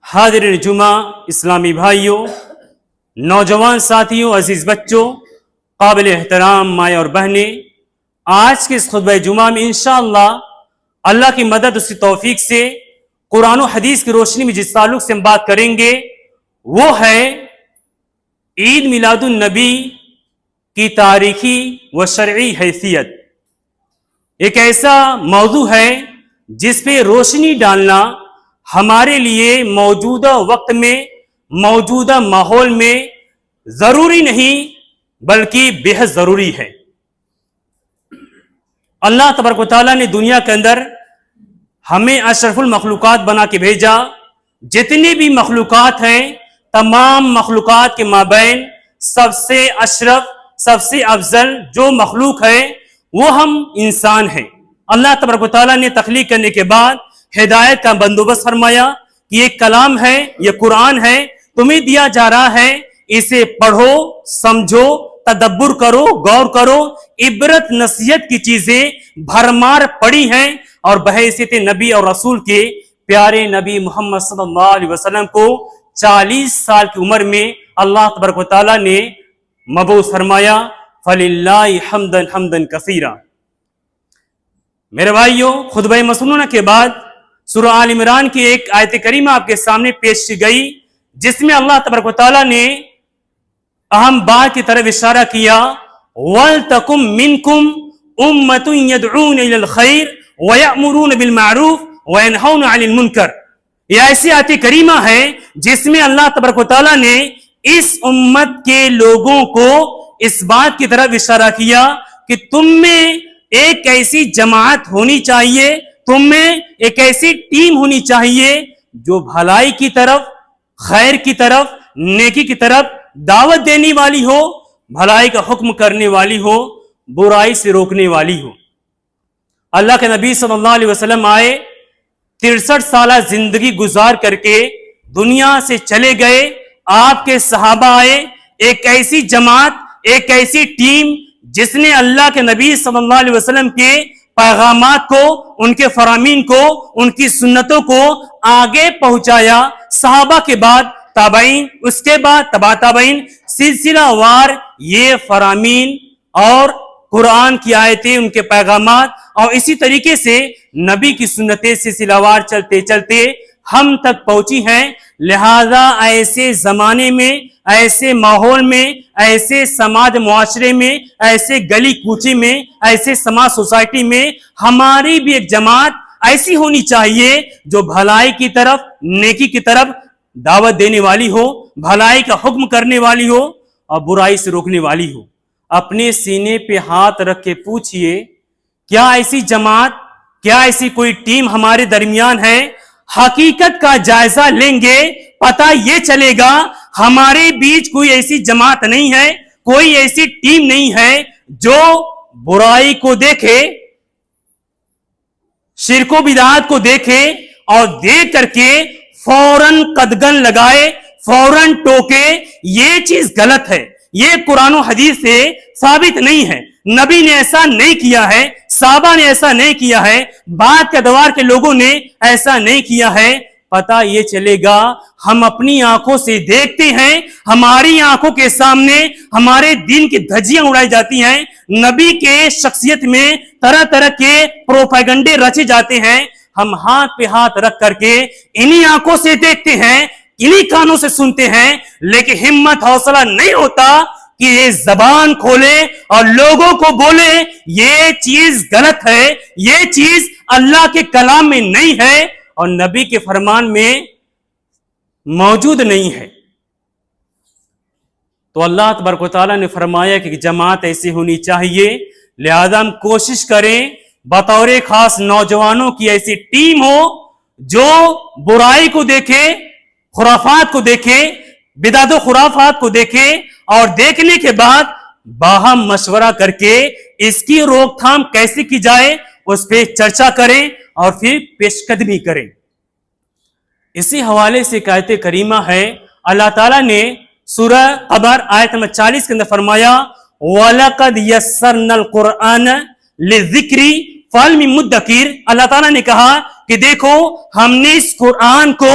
حاضرین جمعہ اسلامی بھائیوں، نوجوان ساتھیوں، عزیز بچوں، قابل احترام مائیں اور بہنیں، آج کے اس خطبہ جمعہ میں انشاءاللہ اللہ کی مدد اس کی توفیق سے قرآن و حدیث کی روشنی میں جس تعلق سے ہم بات کریں گے وہ ہے عید میلاد النبی کی تاریخی و شرعی حیثیت۔ ایک ایسا موضوع ہے جس پہ روشنی ڈالنا ہمارے لیے موجودہ وقت میں، موجودہ ماحول میں ضروری نہیں بلکہ بے حد ضروری ہے۔ اللہ تبارک و تعالیٰ نے دنیا کے اندر ہمیں اشرف المخلوقات بنا کے بھیجا۔ جتنی بھی مخلوقات ہیں تمام مخلوقات کے مابین سب سے اشرف، سب سے افضل جو مخلوق ہے وہ ہم انسان ہیں۔ اللہ تبارک و تعالیٰ نے تخلیق کرنے کے بعد ہدایت کا بندوبست فرمایا کہ یہ کلام ہے، یہ قرآن ہے، تمہیں دیا جا رہا ہے، اسے پڑھو، سمجھو، تدبر کرو، غور کرو۔ عبرت نصیحت کی چیزیں بھرمار پڑی ہیں اور بحیثیت نبی اور رسول کے پیارے نبی محمد صلی اللہ علیہ وسلم کو 40 سال کی عمر میں اللہ تبارک و تعالیٰ نے مبعوث فرمایا۔ فَلِلَّهِ حَمْدًا حَمْدًا كَثِيرًا۔ میرے بھائیوں، خطبہ مسنونہ کے بعد سورہ آل عمران کی ایک آیت کریمہ آپ کے سامنے پیش کی گئی جس میں اللہ تبارک و تعالیٰ نے اہم بات کی طرف اشارہ کیا، وَلْتَكُمْ مِنْكُمْ أُمَّةٌ يَدْعُونَ إِلَى الْخَيْرِ وَيَأْمُرُونَ بِالْمَعْرُوفِ وَيَنْهَوْنَ عَنِ الْمُنْكَرِ۔ یہ ایسی آیت کریمہ ہے جس میں اللہ تبارک و تعالیٰ نے اس امت کے لوگوں کو اس بات کی طرف اشارہ کیا کہ تم میں ایک ایسی جماعت ہونی چاہیے، تم میں ایک ایسی ٹیم ہونی چاہیے جو بھلائی کی طرف، خیر کی طرف، نیکی کی طرف دعوت دینے والی ہو، بھلائی کا حکم کرنے والی ہو، برائی سے روکنے والی ہو۔ اللہ کے نبی صلی اللہ علیہ وسلم آئے، 63 سالہ زندگی گزار کر کے دنیا سے چلے گئے۔ آپ کے صحابہ آئے، ایک ایسی جماعت، ایک ایسی ٹیم جس نے اللہ کے نبی صلی اللہ علیہ وسلم کے پیغامات کو، ان کے فرامین کو، ان کی سنتوں کو آگے پہنچایا۔ صحابہ کے بعد تابعین، اس کے بعد تبع تابعین، سلسلہ وار یہ فرامین اور قرآن کی آیتیں، ان کے پیغامات اور اسی طریقے سے نبی کی سنتیں سلسلہ وار چلتے چلتے ہم تک پہنچی ہیں۔ لہذا ایسے زمانے میں، ایسے ماحول میں، ایسے سماج معاشرے میں، ایسے گلی کوچے میں، ایسے سماج سوسائٹی میں ہماری بھی ایک جماعت ایسی ہونی چاہیے جو بھلائی کی طرف، نیکی کی طرف دعوت دینے والی ہو، بھلائی کا حکم کرنے والی ہو اور برائی سے روکنے والی ہو۔ اپنے سینے پہ ہاتھ رکھ کے پوچھئے، کیا ایسی جماعت، کیا ایسی کوئی ٹیم ہمارے درمیان ہے؟ حقیقت کا جائزہ لیں گے، پتہ یہ چلے گا ہمارے بیچ کوئی ایسی جماعت نہیں ہے، کوئی ایسی ٹیم نہیں ہے جو برائی کو دیکھے، شرک و بدعات کو دیکھے اور دیکھ کر کے فوراً قدغن لگائے، فوراً ٹوکے یہ چیز غلط ہے، یہ قرآن و حدیث سے ثابت نہیں ہے، نبی نے ایسا نہیں کیا ہے، صحابہ نے ایسا نہیں کیا ہے، بعد کے ادوار کے لوگوں نے ایسا نہیں کیا ہے۔ پتہ یہ چلے گا ہم اپنی آنکھوں سے دیکھتے ہیں، ہماری آنکھوں کے سامنے ہمارے دین کی دھجیاں اڑائی جاتی ہیں، نبی کے شخصیت میں طرح طرح کے پروپیگنڈے رچے جاتے ہیں، ہم ہاتھ پہ ہاتھ رکھ کر کے انہی آنکھوں سے دیکھتے ہیں، انہی کانوں سے سنتے ہیں، لیکن ہمت حوصلہ نہیں ہوتا کہ یہ زبان کھولے اور لوگوں کو بولے یہ چیز غلط ہے، یہ چیز اللہ کے کلام میں نہیں ہے اور نبی کے فرمان میں موجود نہیں ہے۔ تو اللہ تبارک و تعالیٰ نے فرمایا کہ جماعت ایسی ہونی چاہیے، لہذا ہم کوشش کریں بطور خاص نوجوانوں کی ایسی ٹیم ہو جو برائی کو دیکھے، خرافات کو دیکھے، بدعت و خرافات کو دیکھے اور دیکھنے کے بعد باہم مشورہ کر کے اس کی روک تھام کیسے کی جائے اس پہ چرچا کریں اور پھر پیش قدمی کریں۔ اسی حوالے سے ایک آیت کریمہ ہے، اللہ تعالیٰ نے سورہ قمر آیت نمبر 40 کے اندر فرمایا وَلَقَدْ يَسَّرْنَا الْقُرْآنَ لِلذِّكْرِ فَهَلْ مِن مُدَّكِرٍ۔ اللہ تعالیٰ نے کہا کہ دیکھو ہم نے اس قرآن کو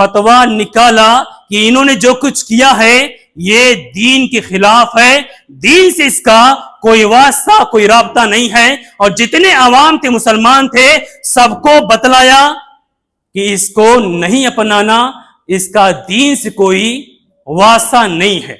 فتوا نکالا کہ انہوں نے جو کچھ کیا ہے یہ دین کے خلاف ہے, دین سے اس کا کوئی واسطہ کوئی رابطہ نہیں ہے, اور جتنے عوام تھے مسلمان تھے سب کو بتلایا کہ اس کو نہیں اپنانا, اس کا دین سے کوئی واسطہ نہیں ہے.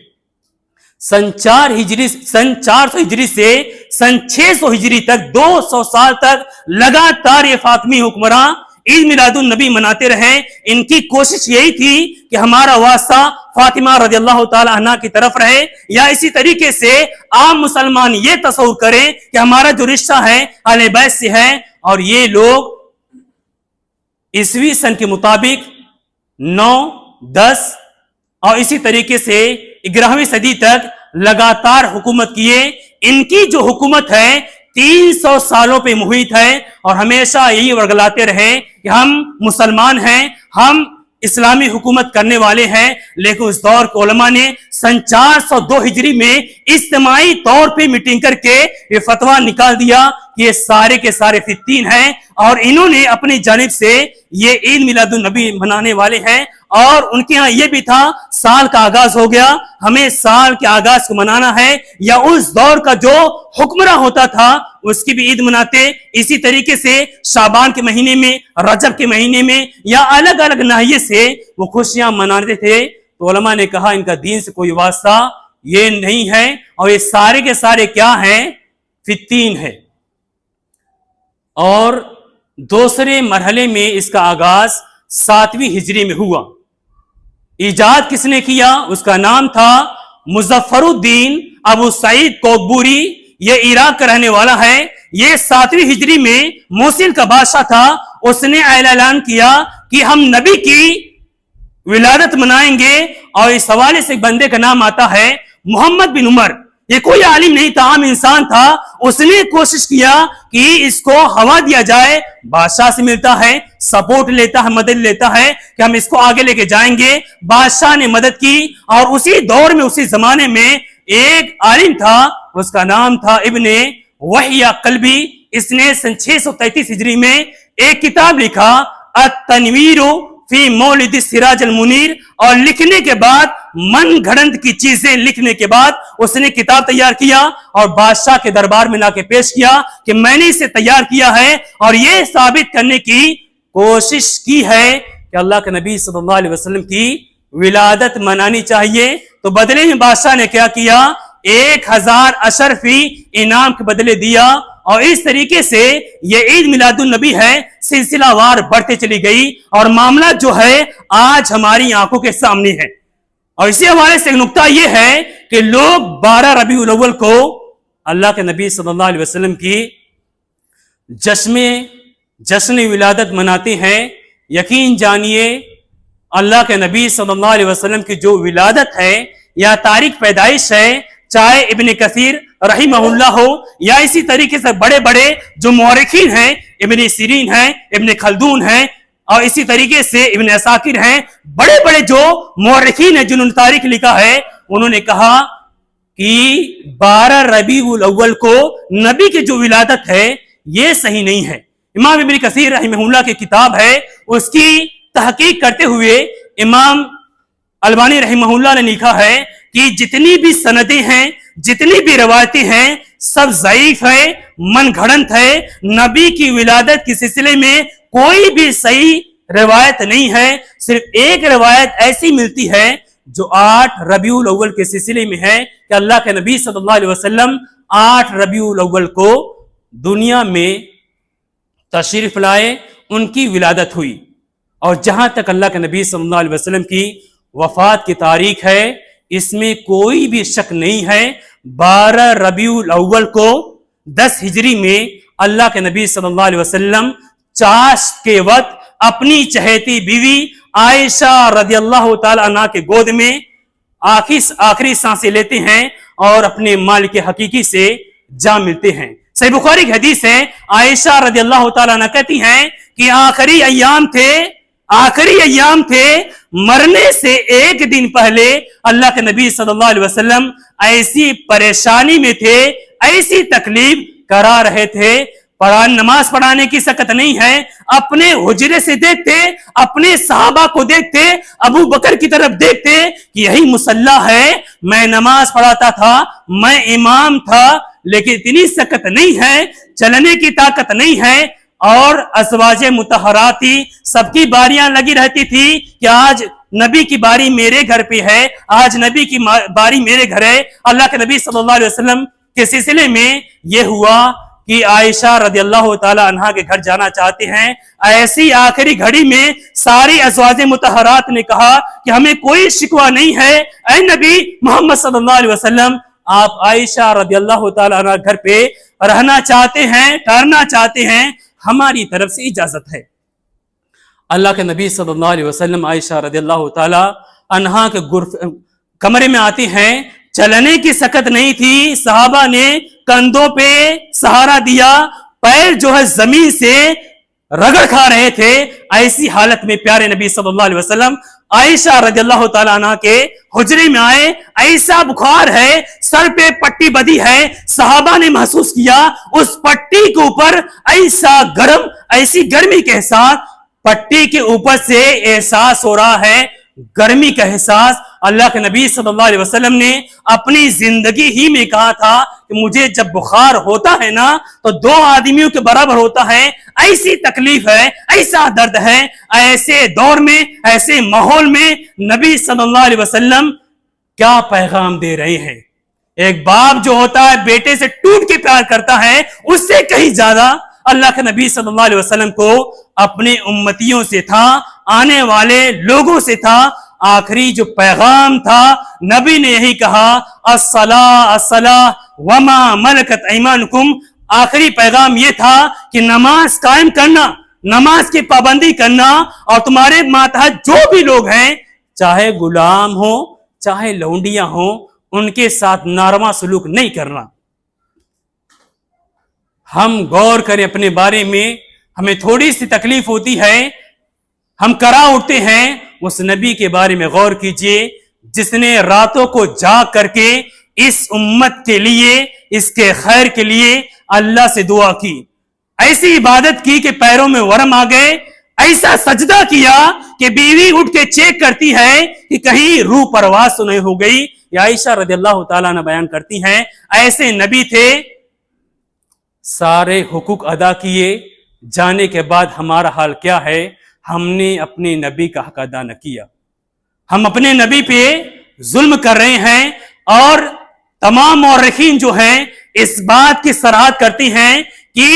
سن 400 ہجری سے سن 600 ہجری تک 200 سال تک لگاتار یہ فاطمی حکمراں عید میلاد النبی مناتے رہے. ان کی کوشش یہی تھی کہ ہمارا واسطہ فاطمہ رضی اللہ تعالی عنہ کی طرف رہے, یا اسی طریقے سے عام مسلمان یہ تصور کریں کہ ہمارا جو رشتہ ہے اہل بیت سے ہے, اور یہ لوگ عیسوی سن کے مطابق 9, 10 اور اسی طریقے سے 11ویں صدی تک لگاتار حکومت کیے. ان کی جو حکومت ہے 300 سالوں پہ محیط ہے, اور ہمیشہ یہی ورگلاتے رہے کہ ہم مسلمان ہیں, ہم اسلامی حکومت کرنے والے ہیں. لیکن اس دور کے علماء نے سن 402 ہجری میں اجتماعی طور پہ میٹنگ کر کے یہ فتویٰ نکال دیا کہ یہ سارے کے سارے فطین ہیں, اور انہوں نے اپنی جانب سے یہ عید میلاد النبی منانے والے ہیں. اور ان کے ہاں یہ بھی تھا سال کا آغاز ہو گیا, ہمیں سال کے آغاز کو منانا ہے, یا اس دور کا جو حکمراں ہوتا تھا اس کی بھی عید مناتے. اسی طریقے سے شعبان کے مہینے میں, رجب کے مہینے میں, یا الگ الگ ناحیے سے وہ خوشیاں مناتے تھے. تو علماء نے کہا ان کا دین سے کوئی واسطہ یہ نہیں ہے, اور یہ سارے کے سارے کیا ہیں, فطین ہے. اور دوسرے مرحلے میں اس کا آغاز 7ویں ہجری میں ہوا. ایجاد کس نے کیا؟ اس کا نام تھا مظفر الدین ابو سعید کوکبوری. یہ عراق کا رہنے والا ہے. یہ 7ویں ہجری میں موصل کا بادشاہ تھا. اس نے اعلان کیا کہ ہم نبی کی ولادت منائیں گے, اور اس حوالے سے ایک بندے کا نام آتا ہے محمد بن عمر. یہ کوئی عالم نہیں تھا, عام انسان تھا. اس نے کوشش کیا کہ اس کو ہوا دیا جائے. بادشاہ سے ملتا ہے, سپورٹ لیتا ہے, مدد لیتا ہے کہ ہم اس کو آگے لے کے جائیں گے. بادشاہ نے مدد کی, اور اسی دور میں اسی زمانے میں ایک عالم تھا, اس کا نام تھا ابن وحیہ قلبی. اس نے سن 633 ہجری میں ایک کتاب لکھا التنویر فی مولد السراج المنیر, اور لکھنے کے بعد من گھڑنت کی چیزیں لکھنے کے بعد اس نے کتاب تیار کیا, اور بادشاہ کے دربار میں لا کے پیش کیا کہ میں نے اسے تیار کیا ہے, اور یہ ثابت کرنے کی کوشش کی ہے کہ اللہ کے نبی صلی اللہ علیہ وسلم کی ولادت منانی چاہیے. تو بدلے میں بادشاہ نے کیا کیا, 1000 اشرفی انعام کے بدلے دیا, اور اس طریقے سے یہ عید میلاد النبی ہے سلسلہ وار بڑھتے چلی گئی, اور معاملہ جو ہے آج ہماری آنکھوں کے سامنے ہے. اور اسی حوالے سے ایک نقطہ یہ ہے کہ لوگ 12 ربیع الاول کو اللہ کے نبی صلی اللہ علیہ وسلم کی جشن ولادت مناتے ہیں. یقین جانیے اللہ کے نبی صلی اللہ علیہ وسلم کی جو ولادت ہے یا تاریخ پیدائش ہے, چاہے ابن کثیر رحمہ اللہ ہو, یا اسی طریقے سے بڑے بڑے جو مورخین ہیں, ابن سیرین ہیں, ابن خلدون ہیں, اور اسی طریقے سے ابن عساکر ہیں, بڑے بڑے جو مورخین ہیں جنہوں نے تاریخ لکھا ہے, انہوں نے کہا کہ 12 ربیع الاول کو نبی کی جو ولادت ہے یہ صحیح نہیں ہے. امام ابن کثیر رحمہ اللہ کی کتاب ہے, اس کی تحقیق کرتے ہوئے امام البانی رحمہ اللہ نے لکھا ہے کہ جتنی بھی سندیں ہیں, جتنی بھی روایتیں ہیں, سب ضعیف ہے, من گھڑنت ہے. نبی کی ولادت کے سلسلے میں کوئی بھی صحیح روایت نہیں ہے. صرف ایک روایت ایسی ملتی ہے جو 8 ربیع الاول کے سلسلے میں ہے کہ اللہ کے نبی صلی اللہ علیہ وسلم 8 ربیع الاول کو دنیا میں تشریف لائے, ان کی ولادت ہوئی. اور جہاں تک اللہ کے نبی صلی اللہ علیہ وسلم کی وفات کی تاریخ ہے اس میں کوئی بھی شک نہیں ہے. 12 ربیع الاول کو 10 ہجری میں اللہ کے نبی صلی اللہ علیہ وسلم چاشت کے وقت اپنی چہیتی بیوی عائشہ رضی اللہ تعالی عنہ کے گود میں آخری سانسیں لیتے ہیں اور اپنے مالک حقیقی سے جا ملتے ہیں. صحیح بخاری کی حدیث ہے, عائشہ رضی اللہ تعالی عنہ کہتی ہیں کہ آخری ایام تھے, مرنے سے ایک دن پہلے اللہ کے نبی صلی اللہ علیہ وسلم ایسی پریشانی میں تھے, ایسی تکلیف کرا رہے تھے, نماز پڑھانے کی سکت نہیں ہے، اپنے حجرے سے دیکھتے، اپنے صحابہ کو دیکھتے، ابو بکر کی طرف دیکھتے کہ یہی مصلی ہے، میں نماز پڑھاتا تھا، میں امام تھا، لیکن اتنی سکت نہیں ہے، چلنے کی طاقت نہیں ہے۔ اور ازواج مطہراتی سب کی باریاں لگی رہتی تھی کہ آج نبی کی باری میرے گھر پہ ہے، آج نبی کی باری میرے گھر ہے۔ اللہ کے نبی صلی اللہ علیہ وسلم کے سلسلے میں یہ ہوا کہ عائشہ رضی اللہ تعالی عنہا کے گھر جانا چاہتے ہیں، ایسی آخری گھڑی میں ساری ازواج مطہرات نے کہا کہ ہمیں کوئی شکوہ نہیں ہے، اے نبی محمد صلی اللہ علیہ وسلم، آپ عائشہ رضی اللہ تعالی عنہا گھر پہ رہنا چاہتے ہیں، ٹھہرنا چاہتے ہیں، ہماری طرف سے اجازت ہے۔ اللہ کے نبی صلی اللہ علیہ وسلم عائشہ رضی اللہ تعالی عنہا کے کمرے میں آتی ہیں، چلنے کی سکت نہیں تھی، صحابہ نے کندھوں پہ سہارا دیا، پیر جو ہے زمین سے رگڑ کھا رہے تھے، ایسی حالت میں پیارے نبی صلی اللہ علیہ وسلم عائشہ رضی اللہ تعالیٰ عنہ کے حجرے میں آئے، ایسا بخار ہے، سر پہ پٹی بدی ہے، صحابہ نے محسوس کیا اس پٹی کے اوپر ایسا گرم، ایسی گرمی کے احساس، پٹی کے اوپر سے احساس ہو رہا ہے گرمی کا احساس۔ اللہ کے نبی صلی اللہ علیہ وسلم نے اپنی زندگی ہی میں کہا تھا کہ مجھے جب بخار ہوتا ہے نا تو 2 آدمیوں کے برابر ہوتا ہے، ایسی تکلیف ہے، ایسا درد ہے۔ ایسے دور میں، ایسے ماحول میں نبی صلی اللہ علیہ وسلم کیا پیغام دے رہے ہیں۔ ایک باپ جو ہوتا ہے بیٹے سے ٹوٹ کے پیار کرتا ہے، اس سے کہیں زیادہ اللہ کے نبی صلی اللہ علیہ وسلم کو اپنے امتیوں سے تھا، آنے والے لوگوں سے تھا۔ آخری جو پیغام تھا نبی نے یہی کہا، الصلاۃ الصلاۃ وما ملکت ایمانکم۔ آخری پیغام یہ تھا کہ نماز قائم کرنا، نماز کی پابندی کرنا، اور تمہارے ماتحت جو بھی لوگ ہیں، چاہے غلام ہوں چاہے لونڈیاں ہوں، ان کے ساتھ ناروا سلوک نہیں کرنا۔ ہم غور کریں اپنے بارے میں، ہمیں تھوڑی سی تکلیف ہوتی ہے، ہم کرا اٹھتے ہیں، اس نبی کے بارے میں غور کیجئے جس نے راتوں کو جاگ کر کے اس امت کے لیے، اس کے خیر کے لیے اللہ سے دعا کی، ایسی عبادت کی کہ پیروں میں ورم آ گئے، ایسا سجدہ کیا کہ بیوی اٹھ کے چیک کرتی ہے کہ کہیں روح پرواز تو نہیں ہو گئی۔ یا عائشہ رضی اللہ تعالیٰ نے بیان کرتی ہیں، ایسے نبی تھے، سارے حقوق ادا کیے، جانے کے بعد ہمارا حال کیا ہے؟ ہم نے اپنے نبی کا حق ادا نہ کیا، ہم اپنے نبی پہ ظلم کر رہے ہیں، اور تمام مورخین جو ہیں اس بات کی صراحت کرتی ہیں کہ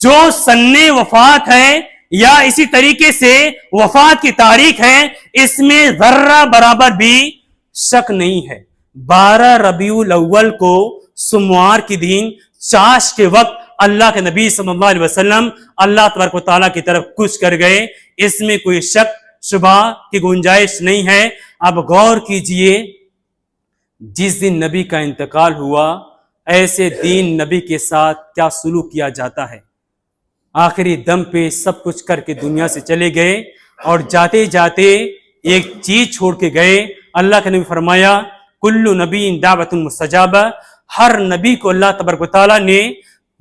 جو سن وفات ہے یا اسی طریقے سے وفات کی تاریخ ہے، اس میں ذرہ برابر بھی شک نہیں ہے۔ 12 ربیع الاول کو سوموار کے دن چاش کے وقت اللہ کے نبی صلی اللہ علیہ وسلم اللہ تبارک و تعالیٰ کی طرف کوچ کر گئے، اس میں کوئی شک شبہ کی گنجائش نہیں ہے۔ اب غور کیجئے، جس دن نبی کا انتقال ہوا، ایسے دن نبی کے ساتھ کیا سلوک کیا جاتا ہے۔ آخری دم پہ سب کچھ کر کے دنیا سے چلے گئے، اور جاتے جاتے ایک چیز چھوڑ کے گئے۔ اللہ کے نبی فرمایا، کل نبی دعوت مستجابہ، ہر نبی کو اللہ تبارک و تعالیٰ نے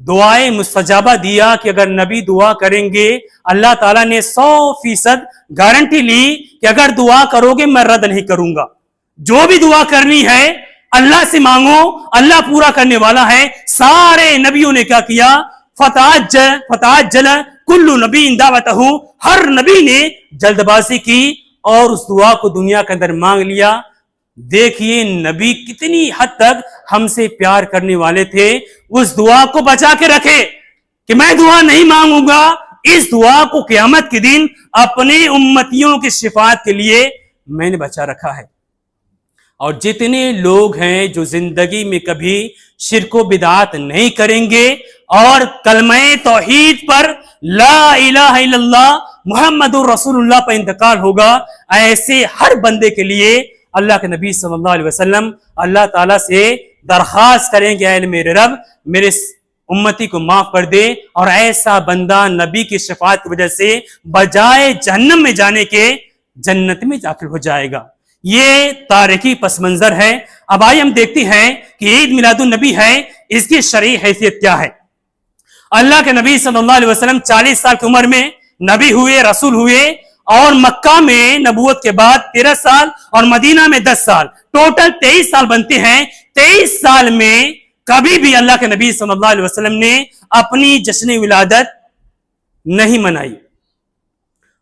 دعائیں مستجابہ دیا کہ اگر نبی دعا کریں گے، اللہ تعالیٰ نے 100% گارنٹی لی کہ اگر دعا کرو گے میں رد نہیں کروں گا، جو بھی دعا کرنی ہے اللہ سے مانگو، اللہ پورا کرنے والا ہے۔ سارے نبیوں نے کیا کیا؟ فتعجل کل نبی دعوتہ، ہر نبی نے جلد بازی کی اور اس دعا کو دنیا کے اندر مانگ لیا۔ دیکھیے نبی کتنی حد تک ہم سے پیار کرنے والے تھے، اس دعا کو بچا کے رکھے کہ میں دعا نہیں مانگوں گا، اس دعا کو قیامت کے دن اپنے امتیوں کی شفاعت کے لیے میں نے بچا رکھا ہے۔ اور جتنے لوگ ہیں جو زندگی میں کبھی شرک و بدعات نہیں کریں گے اور کلمہ توحید پر، لا الہ الا اللہ محمد الرسول اللہ پر انتقال ہوگا، ایسے ہر بندے کے لیے اللہ کے نبی صلی اللہ علیہ وسلم اللہ تعالیٰ سے درخواست کریں کہ اے میرے رب، میرے امتی کو معاف کر دے، اور ایسا بندہ نبی کی شفاعت کی وجہ سے بجائے جہنم میں جانے کے جنت میں داخل ہو جائے گا۔ یہ تاریخی پس منظر ہے۔ اب آئیے ہم دیکھتے ہیں کہ عید میلاد النبی ہے، اس کی شرعی حیثیت کیا ہے۔ اللہ کے نبی صلی اللہ علیہ وسلم 40 سال کی عمر میں نبی ہوئے, رسول ہوئے, اور مکہ میں نبوت کے بعد 13 سال اور مدینہ میں 10 سال, ٹوٹل 23 سال بنتے ہیں. 23 سال میں کبھی بھی اللہ کے نبی صلی اللہ علیہ وسلم نے اپنی جشن ولادت نہیں منائی.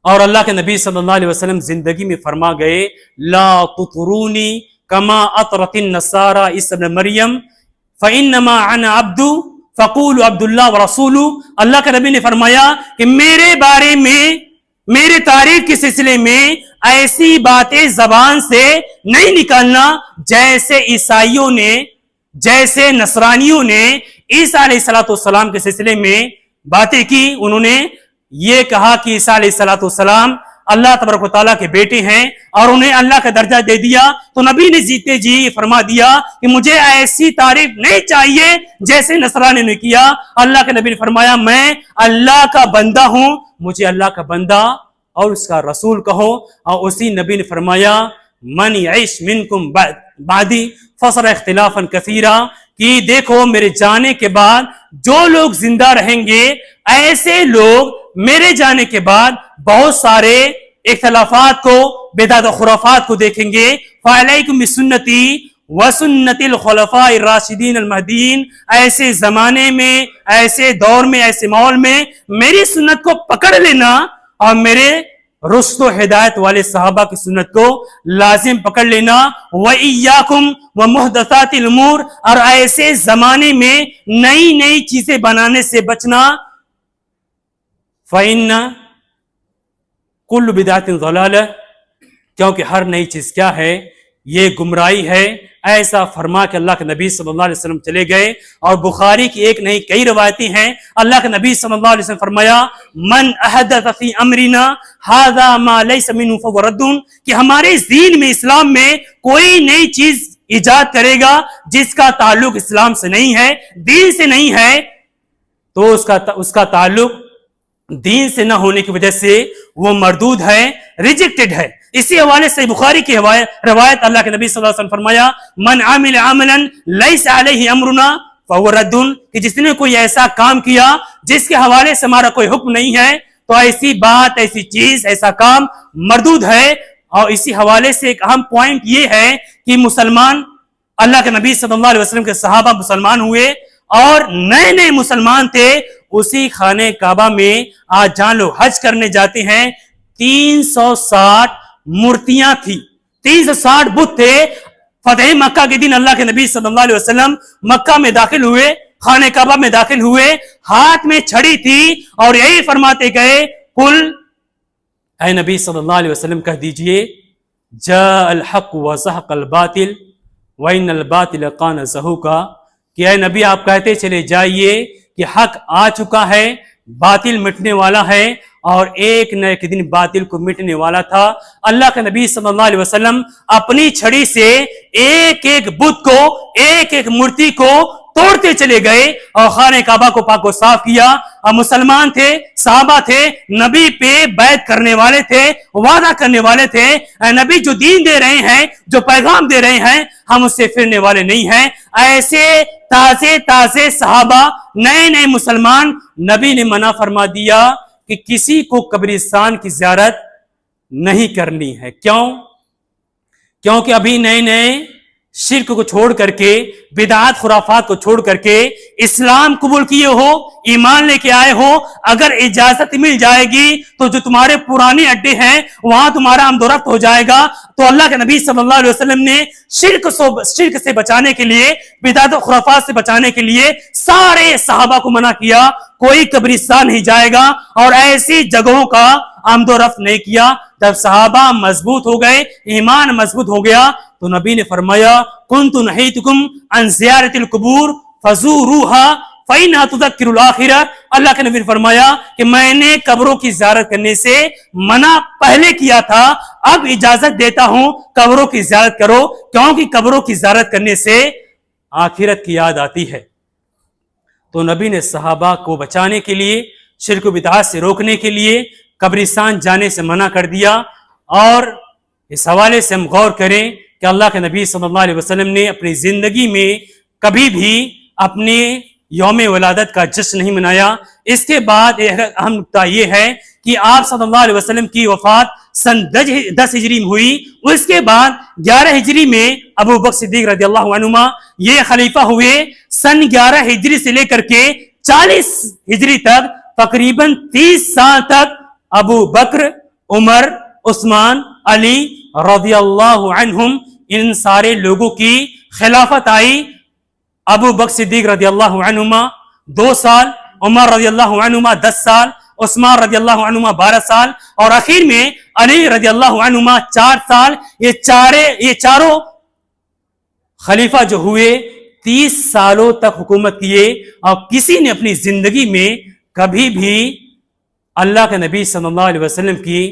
اور اللہ کے نبی صلی اللہ علیہ وسلم زندگی میں فرما گئے, لا تطرونی کما اطرت النصارى عیسی ابن مریم فانما انا عبد فقولوا عبد اللہ ورسولہ. اللہ کے نبی نے فرمایا کہ میرے بارے میں, میرے تعریف کے سلسلے میں ایسی باتیں زبان سے نہیں نکالنا جیسے عیسائیوں نے, جیسے نصرانیوں نے عیسیٰ علیہ السلام کے سلسلے میں باتیں کی. انہوں نے یہ کہا کہ عیسیٰ علیہ السلام اللہ تبارک و تعالیٰ کے بیٹے ہیں اور انہیں اللہ کا درجہ دے دیا. تو نبی نے جیتے جی فرما دیا کہ مجھے ایسی تعریف نہیں چاہیے جیسے نصرانی نے کیا. اللہ کے نبی نے فرمایا میں اللہ کا بندہ ہوں, مجھے اللہ کا بندہ اور اس کا رسول کہو. اور اسی نبی نے فرمایا من یعش منکم بعدی فسر اختلافا کثیرا, کہ دیکھو میرے جانے کے بعد جو لوگ زندہ رہیں گے ایسے لوگ میرے جانے کے بعد بہت سارے اختلافات کو, بدعت و خرافات کو دیکھیں گے. فعلیکم بسنتی وسنت الخلفاء الراشدین المہدیین, ایسے زمانے میں, ایسے دور میں, ایسے ماحول میں میری سنت کو پکڑ لینا اور میرے رشد و ہدایت والے صحابہ کی سنت کو لازم پکڑ لینا. وَإِيَّاكُمْ وَمُحْدَثَاتِ الْأُمُورِ, اور ایسے زمانے میں نئی نئی چیزیں بنانے سے بچنا. فَإِنَّ كُلُّ بِدْعَةٍ ضَلَالَةٍ, کیونکہ ہر نئی چیز کیا ہے, یہ گمراہی ہے. ایسا فرما کے اللہ کے نبی صلی اللہ علیہ وسلم چلے گئے. اور بخاری کی ایک نہیں کئی روایتیں ہیں. اللہ کے نبی صلی اللہ علیہ وسلم فرمایا من احدث فی امرنا ھذا ما لیس منہ فہو رد, کہ ہمارے دین میں, اسلام میں کوئی نئی چیز ایجاد کرے گا جس کا تعلق اسلام سے نہیں ہے, دین سے نہیں ہے, تو اس کا تعلق دین سے نہ ہونے کی وجہ سے وہ مردود ہے, ریجیکٹڈ ہے. اسی حوالے سے بخاری کی روایت اللہ کے نبی صلی اللہ علیہ وسلم فرمایا من عمل عملا لیس علیہ امرنا فہو رد, کہ جس نے کوئی ایسا کام کیا جس کے حوالے سے ہمارا کوئی حکم نہیں ہے تو ایسی بات, ایسی چیز, ایسا کام مردود ہے. اور اسی حوالے سے ایک اہم پوائنٹ یہ ہے کہ مسلمان, اللہ کے نبی صلی اللہ علیہ وسلم کے صحابہ مسلمان ہوئے اور نئے نئے مسلمان تھے. اسی خانہ کعبہ میں آج جہاں لوگ حج کرنے جاتے ہیں 360 مورتیاں تھی, 360 بت تھے. فتح مکہ کے دن اللہ کے نبی صلی اللہ علیہ وسلم مکہ میں داخل ہوئے, خانہ کعبہ میں داخل ہوئے, ہاتھ میں چھڑی تھی اور یہی فرماتے گئے قل, اے نبی صلی اللہ علیہ وسلم کہہ دیجئے جاء الحق وزهق الباطل وان الباطل كان زهوقا, کہ اے نبی آپ کہتے چلے جائیے کہ حق آ چکا ہے, باطل مٹنے والا ہے, اور ایک نہ ایک دن باطل کو مٹنے والا تھا. اللہ کے نبی صلی اللہ علیہ وسلم اپنی چھڑی سے ایک ایک بت کو, ایک ایک مورتی کو توڑتے چلے گئے اور خانہ کعبہ کو پاک و صاف کیا. اور مسلمان تھے, صحابہ تھے, نبی پہ بیعت کرنے والے تھے, وعدہ کرنے والے تھے. اے نبی جو دین دے رہے ہیں, جو پیغام دے رہے ہیں, ہم اس سے پھرنے والے نہیں ہیں. ایسے تازے تازے صحابہ, نئے نئے مسلمان, نبی نے منع فرما دیا کہ کسی کو قبرستان کی زیارت نہیں کرنی ہے. کیوں؟ کیونکہ ابھی نئے نئے شرک کو چھوڑ کر کے, بدعات خرافات کو چھوڑ کر کے اسلام قبول کیے ہو, ایمان لے کے آئے ہو, اگر اجازت مل جائے گی تو جو تمہارے پرانے اڈے ہیں وہاں تمہارا آمد و رفت ہو جائے گا. تو اللہ کے نبی صلی اللہ علیہ وسلم نے شرک سے بچانے کے لیے, بدعات و خرافات سے بچانے کے لیے سارے صحابہ کو منع کیا, کوئی قبرستان نہیں جائے گا اور ایسی جگہوں کا آمد و رفت نہیں کیا. جب صحابہ مضبوط ہو گئے, ایمان مضبوط ہو گیا, تو نبی نے فرمایا کنت نہیتکم عن زیارت القبور فزوروها فإنها تذکر الآخرہ. اللہ کے نبی نے فرمایا کہ میں نے قبروں کی زیارت کرنے سے منع پہلے کیا تھا, اب اجازت دیتا ہوں قبروں کی زیارت کرو, کیونکہ قبروں کی زیارت کرنے سے آخرت کی یاد آتی ہے. تو نبی نے صحابہ کو بچانے کے لیے, شرک و بدعات سے روکنے کے لیے قبرستان جانے سے منع کر دیا. اور اس حوالے سے ہم غور کریں کہ اللہ کے نبی صلی اللہ علیہ وسلم نے اپنی زندگی میں کبھی بھی اپنے یوم ولادت کا جشن نہیں منایا۔ اس کے بعد ایک اہم نکتہ یہ ہے کہ آپ صلی اللہ علیہ وسلم کی وفات سن 10 ہجری میں ہوئی۔ اس کے بعد 11 ہجری میں ابو بکر صدیق رضی اللہ عنہما یہ خلیفہ ہوئے۔ سن 11 ہجری سے لے کر کے 40 ہجری تک تقریباً 30 سال تک ابو بکر، عمر، عثمان، علی رضی اللہ عنہم ان سارے لوگوں کی خلافت آئی۔ ابو بکر صدیق رضی اللہ عنہما 2 سال، عمر رضی اللہ عنہما 10 سال، عثمان رضی اللہ عنہما 12 سال، اور آخر میں علی رضی اللہ عنہما 4 سال۔ یہ چاروں خلیفہ جو ہوئے 30 سالوں تک حکومت کیے، اور کسی نے اپنی زندگی میں کبھی بھی اللہ کے نبی صلی اللہ علیہ وسلم کی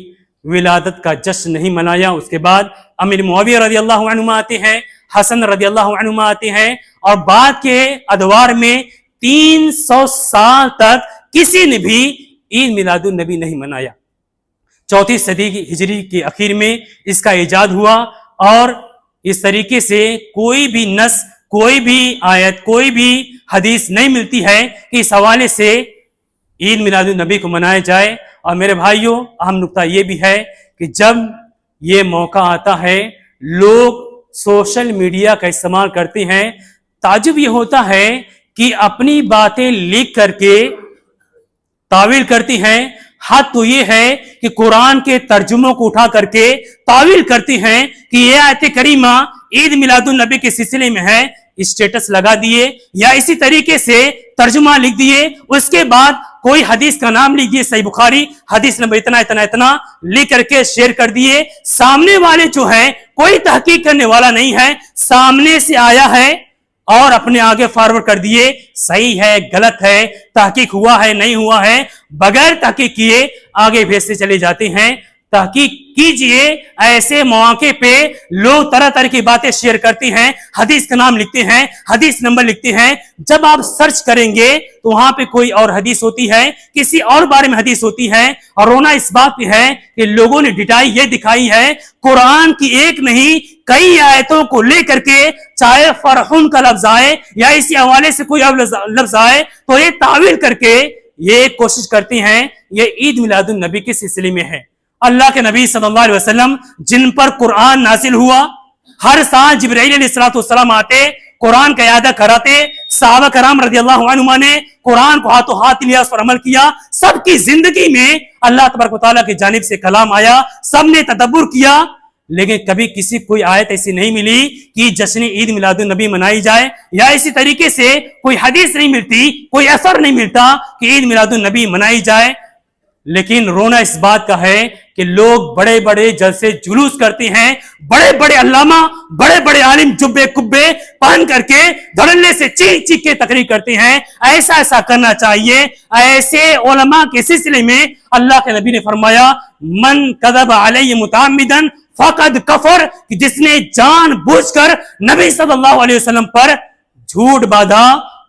ولادت کا جشن نہیں منایا۔ اس کے بعد امیر معاویہ رضی اللہ عنہما آتے ہیں، حسن رضی اللہ عنہما آتے ہیں، اور بعد کے ادوار میں 300 سال تک کسی نے بھی عید میلاد النبی نہیں منایا۔ 34 صدی ہجری کے اخیر میں اس کا ایجاد ہوا، اور اس طریقے سے کوئی بھی نص، کوئی بھی آیت، کوئی بھی حدیث نہیں ملتی ہے کہ اس حوالے سے عید میلاد النبی کو منایا جائے۔ اور میرے بھائیوں، اہم نکتہ یہ بھی ہے کہ جب یہ موقع آتا ہے لوگ سوشل میڈیا کا استعمال کرتے ہیں، تعجب یہ ہوتا ہے کہ اپنی باتیں لکھ کر کے تعویل کرتی ہیں۔ حد تو یہ ہے کہ قرآن کے ترجموں کو اٹھا کر کے تعویل کرتی ہیں کہ یہ آیت کریمہ عید میلاد النبی کے سلسلے میں ہے، اسٹیٹس لگا دیے یا اسی طریقے سے ترجمہ لکھ دیے، اس کے بعد کوئی حدیث کا نام لکھ دیے، صحیح بخاری حدیث نمبر اتنا اتنا اتنا لکھ کر کے شیئر کر دیے۔ سامنے والے جو ہیں کوئی تحقیق کرنے والا نہیں ہے، سامنے سے آیا ہے اور اپنے آگے فارورڈ کر دیے، صحیح ہے غلط ہے، تحقیق ہوا ہے نہیں ہوا ہے، بغیر تحقیق کیے آگے بھیجتے چلے جاتے ہیں۔ تحقیق کیجئے۔ ایسے مواقع پہ لوگ طرح طرح کی باتیں شیئر کرتے ہیں، حدیث کا نام لکھتے ہیں، حدیث نمبر لکھتے ہیں، جب آپ سرچ کریں گے تو وہاں پہ کوئی اور حدیث ہوتی ہے، کسی اور بارے میں حدیث ہوتی ہے۔ اور رونا اس بات پہ ہے کہ لوگوں نے ڈٹائی یہ دکھائی ہے، قرآن کی ایک نہیں کئی آیتوں کو لے کر کے، چاہے فرحون کا لفظ آئے یا اسی حوالے سے کوئی اور لفظ آئے، تو یہ تعویل کر کے یہ کوشش کرتے ہیں یہ عید میلاد النبی کے سلسلے میں ہے۔ اللہ کے نبی صلی اللہ علیہ وسلم جن پر قرآن نازل ہوا، ہر سال جبرائیل علیہ السلام آتے، قرآن کا اعادہ کراتے، صحابہ کرام رضی اللہ عنہما نے قرآن کو ہاتھوں ہاتھ لیا، اس پر عمل کیا۔ سب کی زندگی میں اللہ تبارک و تعالیٰ کی جانب سے کلام آیا، سب نے تدبر کیا، لیکن کبھی کسی کوئی آیت ایسی نہیں ملی کہ جشن عید میلاد النبی منائی جائے، یا اسی طریقے سے کوئی حدیث نہیں ملتی، کوئی اثر نہیں ملتا کہ عید میلاد النبی منائی جائے۔ لیکن رونا اس بات کا ہے کہ لوگ بڑے بڑے جلسے جلوس کرتے ہیں، بڑے بڑے علامہ، بڑے بڑے عالم جبے کبے پہن کر کے دھڑلے سے چیخ چیخ کے تقریر کرتے ہیں۔ ایسا کرنا چاہیے۔ ایسے علماء کے سلسلے میں اللہ کے نبی نے فرمایا، من کذب علی متعمدا فقد کفر، کہ جس نے جان بوجھ کر نبی صلی اللہ علیہ وسلم پر جھوٹ باندھا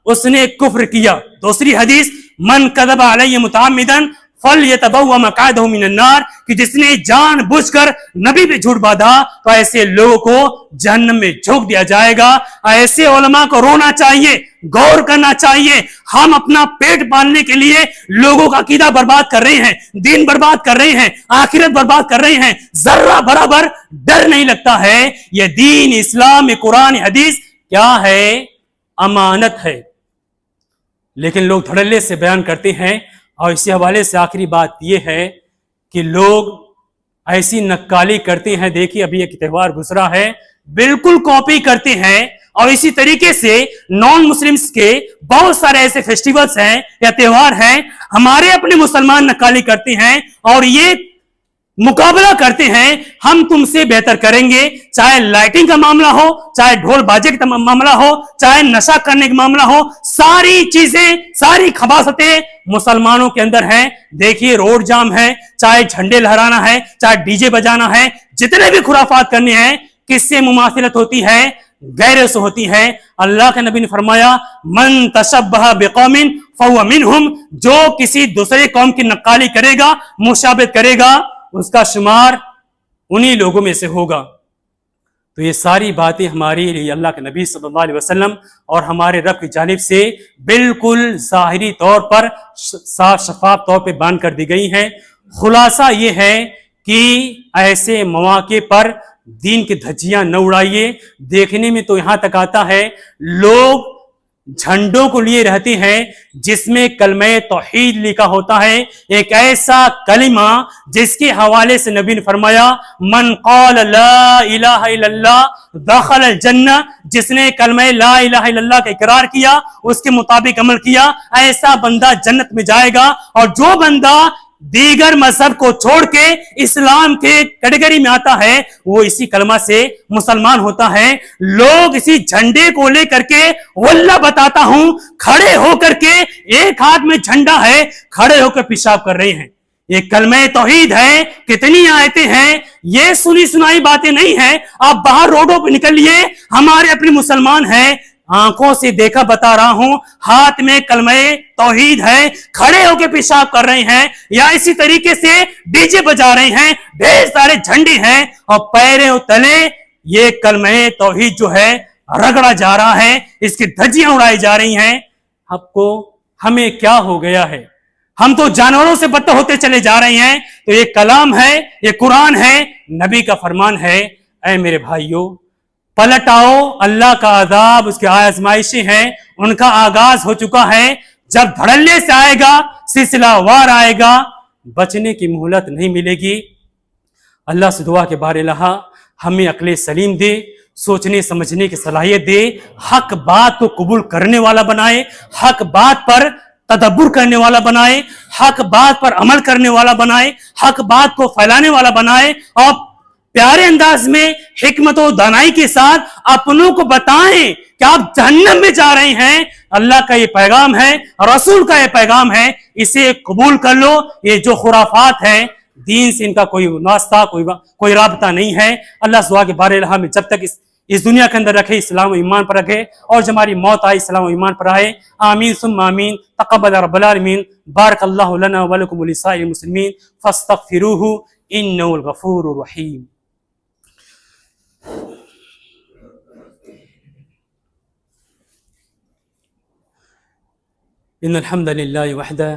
اس نے کفر کیا۔ دوسری حدیث، من کذب علی متعمدا فَلْيَتَبَوَّ مَقْعَدَهُ مِنَ النَّارِ، کہ جس نے جان بوجھ کر نبی پہ جھوٹ باندھا تو ایسے لوگوں کو جہنم میں جھونک دیا جائے گا۔ ایسے علماء کو رونا چاہیے، غور کرنا چاہیے۔ ہم اپنا پیٹ پالنے کے لیے لوگوں کا عقیدہ برباد کر رہے ہیں، دین برباد کر رہے ہیں، آخرت برباد کر رہے ہیں، ذرہ برابر ڈر نہیں لگتا ہے۔ یہ دین اسلام، قرآن حدیث کیا ہے؟ امانت ہے، لیکن لوگ دھڑلے سے بیان کرتے ہیں۔ اور اسی حوالے سے آخری بات یہ ہے کہ لوگ ایسی نقالی کرتے ہیں، دیکھیے ابھی ایک تہوار گزرا ہے، بالکل کاپی کرتے ہیں، اور اسی طریقے سے نان مسلمز کے بہت سارے ایسے فیسٹیولز ہیں یا تہوار ہیں، ہمارے اپنے مسلمان نقالی کرتے ہیں اور یہ مقابلہ کرتے ہیں ہم تم سے بہتر کریں گے۔ چاہے لائٹنگ کا معاملہ ہو، چاہے ڈھول باجے کا معاملہ ہو، چاہے نشہ کرنے کا معاملہ ہو، ساری چیزیں، ساری خباثتیں مسلمانوں کے اندر ہیں۔ دیکھیے روڈ جام ہے، چاہے جھنڈے لہرانا ہے، چاہے ڈی جے بجانا ہے، جتنے بھی خرافات کرنے ہیں، کس سے مماثلت ہوتی ہے؟ غیروں سے ہوتی ہے۔ اللہ کے نبی نے فرمایا، من تشبہ بقوم فہو منہم، جو کسی دوسرے قوم کی نقالی کرے گا، مشابہت کرے گا، اس کا شمار انہی لوگوں میں سے ہوگا۔ تو یہ ساری باتیں ہمارے لیے اللہ کے نبی صلی اللہ علیہ وسلم اور ہمارے رب کی جانب سے بالکل ظاہری طور پر صاف شفاف طور پہ بیان کر دی گئی ہیں۔ خلاصہ یہ ہے کہ ایسے مواقع پر دین کی دھجیاں نہ اڑائیے۔ دیکھنے میں تو یہاں تک آتا ہے لوگ جھنڈوں کو لیے رہتے ہیں جس میں کلمہ توحید لکھا ہوتا ہے، ایک ایسا کلمہ جس کے حوالے سے نبی نے فرمایا من قال لا الہ الا اللہ دخل الجنہ، جس نے کلمہ لا الہ الا اللہ کا اقرار کیا، اس کے مطابق عمل کیا، ایسا بندہ جنت میں جائے گا۔ اور جو بندہ دیگر مذہب کو چھوڑ کے اسلام کے کیٹیگری میں آتا ہے وہ اسی کلمہ سے مسلمان ہوتا ہے۔ لوگ اسی جھنڈے کو لے کر کے واللہ بتاتا ہوں کھڑے ہو کر کے، ایک ہاتھ میں جھنڈا ہے، کھڑے ہو کر پیشاب کر رہے ہیں۔ یہ کلمہ توحید ہے، کتنی آیتیں ہیں، یہ سنی سنائی باتیں نہیں ہیں۔ آپ باہر روڈوں پہ نکلیے، ہمارے اپنے مسلمان ہیں، آنکھوں سے دیکھا بتا رہا ہوں، ہاتھ میں کلمہ توحید ہے، کھڑے ہو کے پیشاب کر رہے ہیں، یا اسی طریقے سے ڈی جے بجا رہے ہیں، ڈھیر سارے جھنڈے ہیں، اور پیروں تلے یہ کلمہ توحید جو ہے رگڑا جا رہا ہے، اس کی دھجیاں اڑائی جا رہی ہیں۔ ہمیں کیا ہو گیا ہے؟ ہم تو جانوروں سے بدتر ہوتے چلے جا رہے ہیں۔ تو یہ کلام ہے، یہ قرآن ہے، نبی کا فرمان ہے۔ اے میرے بھائیوں، پلٹ آؤ، اللہ کا عذاب، اس کی آزمائشیں ہیں، ان کا آغاز ہو چکا ہے۔ جب دھڑلے سے آئے گا، سلسلہ وار آئے گا، بچنے کی مہلت نہیں ملے گی۔ اللہ سے دعا کے بارے لہا ہمیں عقل سلیم دے، سوچنے سمجھنے کی صلاحیت دے، حق بات کو قبول کرنے والا بنائے، حق بات پر تدبر کرنے والا بنائے، حق بات پر عمل کرنے والا بنائے، حق بات کو پھیلانے والا بنائے، اور پیارے انداز میں حکمت و دانائی کے ساتھ اپنوں کو بتائیں کہ آپ جہنم میں جا رہے ہیں۔ اللہ کا یہ پیغام ہے، رسول کا یہ پیغام ہے، اسے قبول کر لو۔ یہ جو خرافات ہیں، دین سے ان کا کوئی واسطہ، کوئی رابطہ نہیں ہے۔ اللہ سوا کے بارے میں جب تک اس دنیا کے اندر رکھے، اسلام و ایمان پر رکھے، اور جب ہماری موت آئی اسلام و ایمان پر آئے۔ آمین ثم آمین۔ تقبل رب العالمین۔ بارک اللہ لنا ولکم ولسائر المسلمین فاستغفروہ انہ الغفور الرحیم۔ ان الحمد للہ وحدہ